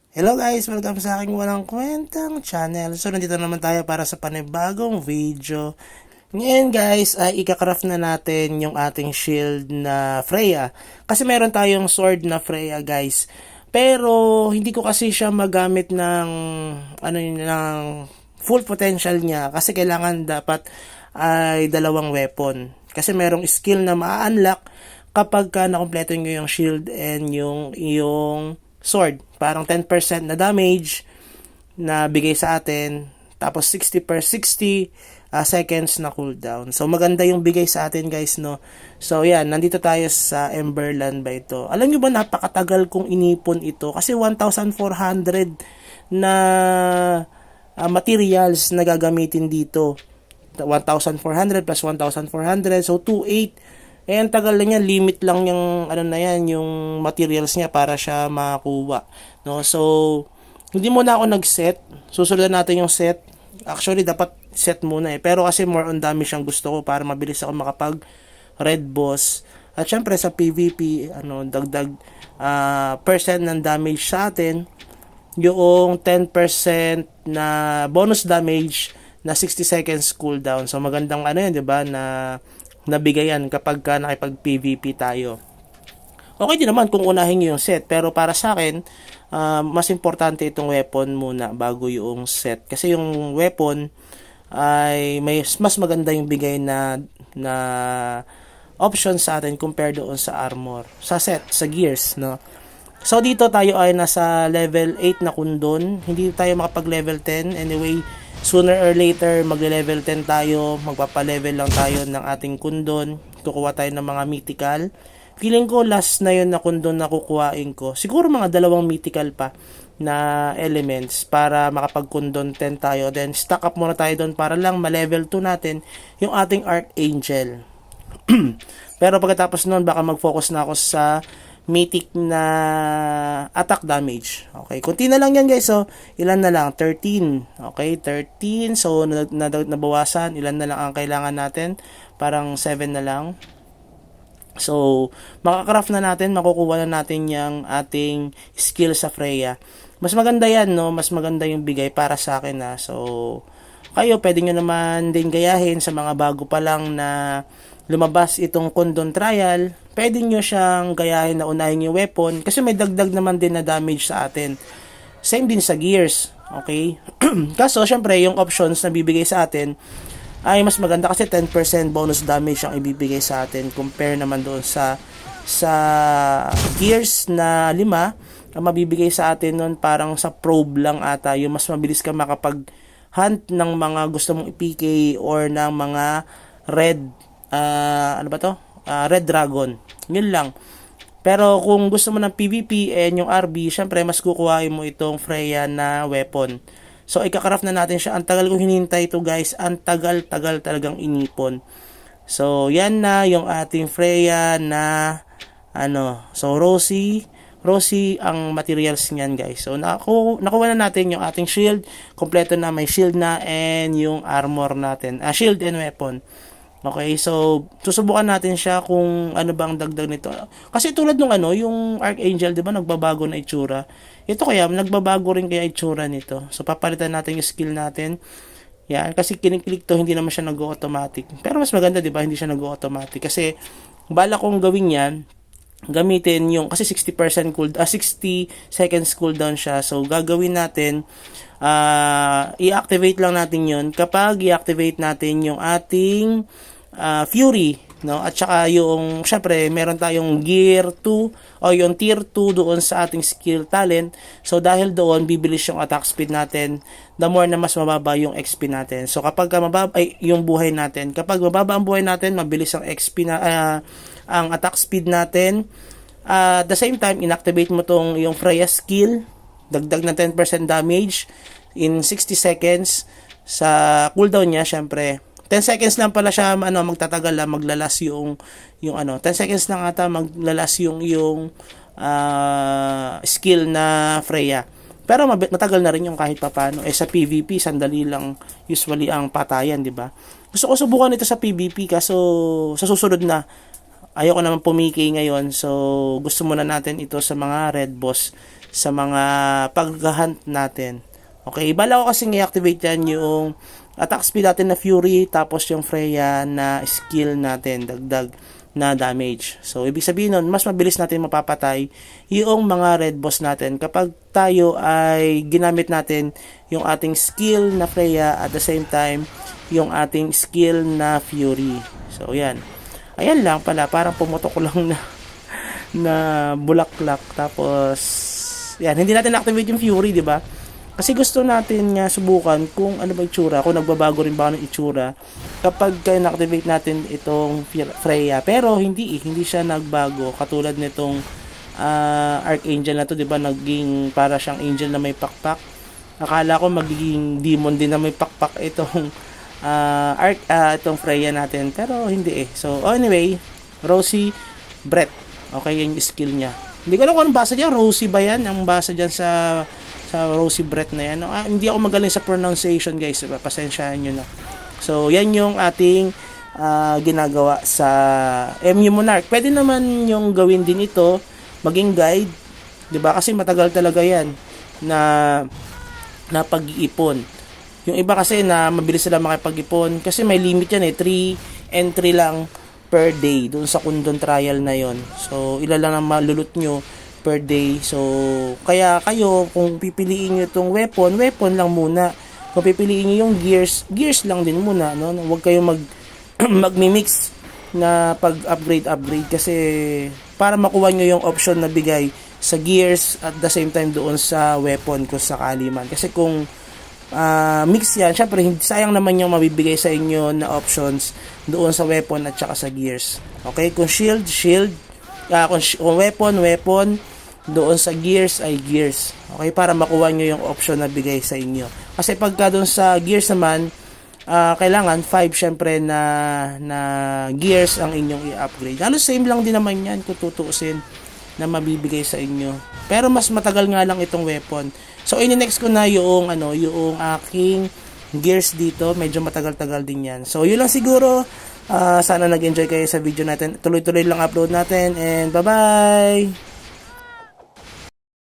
Hello guys! Welcome sa aking walang kwentang channel. So nandito naman tayo para sa panibagong video. Ngayon guys, ay ikakraft na natin yung ating shield na Freya. Kasi meron tayong sword na Freya guys. Pero hindi ko kasi siya magamit ng ng full potential niya kasi kailangan dapat ay dalawang weapon. Kasi merong skill na ma-unlock kapag ka nakompleto nyo yung shield and yung sword. Parang 10% na damage na bigay sa atin. Tapos 60 seconds na cooldown. So maganda yung bigay sa atin guys, no. So yan, nandito tayo sa Emberland ba ito. Alam nyo ba napakatagal kong inipon ito kasi 1,400 na materials na gagamitin dito. 1,400 plus 1,400 so 2,800. Eh, ang tagal na niya, limit lang yung, ano na yan, yung materials niya para siya makakuha. No? So, hindi muna ako nag-set. Susunod natin yung set. Actually, dapat set muna eh. Pero kasi more on damage ang gusto ko para mabilis ako makapag red boss. At syempre sa PvP, dagdag percent ng damage sa atin. Yung 10% na bonus damage na 60 seconds cooldown. So, magandang yun, di ba, na nabigayan kapag ka nakipag PVP tayo. Okay din naman kung unahin yung set, pero para sa akin, mas importante itong weapon muna bago yung set. Kasi yung weapon ay mas maganda yung bigay na option sa atin compared doon sa armor. Sa set, sa gears, no? So dito tayo ay nasa level 8 na kundon. Hindi tayo makapag level 10. Anyway, sooner or later magle-level 10 tayo, magpapa-level lang tayo ng ating kundon, kukuha tayo ng mga mythical. Feeling ko last na yun na kundon na kukuhain ko, siguro mga 2 mythical pa na elements para makapag-kundon 10 tayo, then stock up muna tayo doon para lang ma-level 2 natin yung ating Archangel. Pero pagkatapos nun baka mag-focus na ako sa mythic na attack damage. Okay, kunti na lang yan guys. So, ilan na lang? 13. Okay, 13. So, nabawasan. Ilan na lang ang kailangan natin? Parang 7 na lang. So, makakraft na natin, makukuha na natin yung ating skill sa Freya. Mas maganda yan, no? Mas maganda yung bigay para sa akin, ha? So, kayo, pwede nyo naman din gayahin sa mga bago pa lang na lumabas itong Kundon Trial, pwede nyo siyang gayahin na unahin yung weapon kasi may dagdag naman din na damage sa atin. Same din sa gears, okay? Kaso, syempre, yung options na bibigay sa atin ay mas maganda kasi 10% bonus damage ang ibibigay sa atin compare naman doon sa gears na 5 ang mabibigay sa atin noon parang sa probe lang ata, yung mas mabilis ka makapag hunt ng mga gusto mong i-PK or ng mga red red dragon, yun lang. Pero kung gusto mo ng PvP and yung RB, syempre mas kukuhain mo itong Freya na weapon. So ikakraft na natin siya. Ang tagal kong hinintay ito guys, ang tagal talagang inipon. So yan na yung ating Freya na so Rosie ang materials niyan guys. So nakuha na natin yung ating shield, kompleto na, may shield na and yung armor natin, shield and weapon. Okay, so susubukan natin siya kung ano bang dagdag nito. Kasi tulad nung yung Archangel, 'di ba, nagbabago na itsura. Ito kaya nagbabago rin kaya itsura nito. So papalitan natin yung skill natin. Yan, kasi kiniklik to, hindi naman siya nag-automatic. Pero mas maganda, 'di ba, hindi siya nag-automatic kasi bala kong gawin 'yan, gamitin yung kasi 60% 60 seconds cooldown siya. So gagawin natin i-activate lang natin 'yon kapag i-activate natin yung ating Fury, no? At saka yung syempre meron tayong gear 2 o yung tier 2 doon sa ating skill talent. So dahil doon bibilis yung attack speed natin, the more na mas mababa yung XP natin. So kapag mababa yung buhay natin, kapag mababa ang buhay natin, mabilis ang XP na ang attack speed natin. At the same time, inactivate mo tong yung Freya skill, dagdag na 10% damage in 60 seconds sa cooldown niya. Syempre 10 seconds lang pala siya magtatagal lang, maglalas yung 10 seconds lang ata maglalas yung skill na Freya. Pero matagal na rin yung kahit papano. Sa PVP sandali lang usually ang patayan, di ba? Gusto ko subukan ito sa PVP kaso sa susunod na. Ayoko naman pumiki ngayon, so gusto muna natin ito sa mga red boss sa mga pag-hunt natin. Okay, bala ko kasing i-activate yan yung attack speed natin na Fury, tapos yung Freya na skill natin, dagdag na damage. So, ibig sabihin nun, mas mabilis natin mapapatay yung mga red boss natin kapag tayo ay ginamit natin yung ating skill na Freya at the same time yung ating skill na Fury. So, yan. Ayan lang pala, parang pumutok lang na bulaklak. Tapos, yan, hindi natin activate yung Fury, di ba? Kasi gusto natin nga subukan kung ano ba itsura, kung nagbabago rin ba ng itsura kapag na-activate natin itong Freya. Pero hindi siya nagbago katulad nitong Archangel na to, 'di ba? Naging para siyang angel na may pakpak. Akala ko magiging demon din na may pakpak itong itong Freya natin, pero hindi eh. So anyway, Rosy Brett. Okay, yung skill niya. Hindi ko alam kung anong basa diyan, Rosy ba 'yan? Ang basa diyan sa Rosy Brett na yan. Hindi ako magaling sa pronunciation, guys. Pasensyahan nyo na. So, yan yung ating ginagawa sa MU Monarch. Pwede naman yung gawin din ito, maging guide. 'Di ba? Kasi matagal talaga yan na pag-iipon. Yung iba kasi na mabilis sila makipag-ipon kasi may limit yan eh. 3 entry lang per day doon sa Kundon trial na yon. So, ilan lang ang malulot nyo per day. So, kaya kayo, kung pipiliin nyo itong weapon lang muna. Kung pipiliin nyo yung gears lang din muna, no? Huwag kayo magmi-mix na pag-upgrade kasi para makuha nyo yung option na bigay sa gears at the same time doon sa weapon kung sakali man. Kasi kung mix yan, syempre sayang naman yung mabibigay sa inyo na options doon sa weapon at saka sa gears. Okay? Kung shield, kung weapon, doon sa gears ay gears. Okay, para makuha nyo yung option na bigay sa inyo. Kasi pagka doon sa gears naman, kailangan 5 syempre na gears ang inyong i-upgrade. Halos same lang din naman yan kung tutuusin na mabibigay sa inyo. Pero mas matagal nga lang itong weapon. So, ini-next ko na yung aking gears dito. Medyo matagal-tagal din yan. So, yun lang siguro. Sana nag-enjoy kayo sa video natin. Tuloy-tuloy lang upload natin and bye-bye!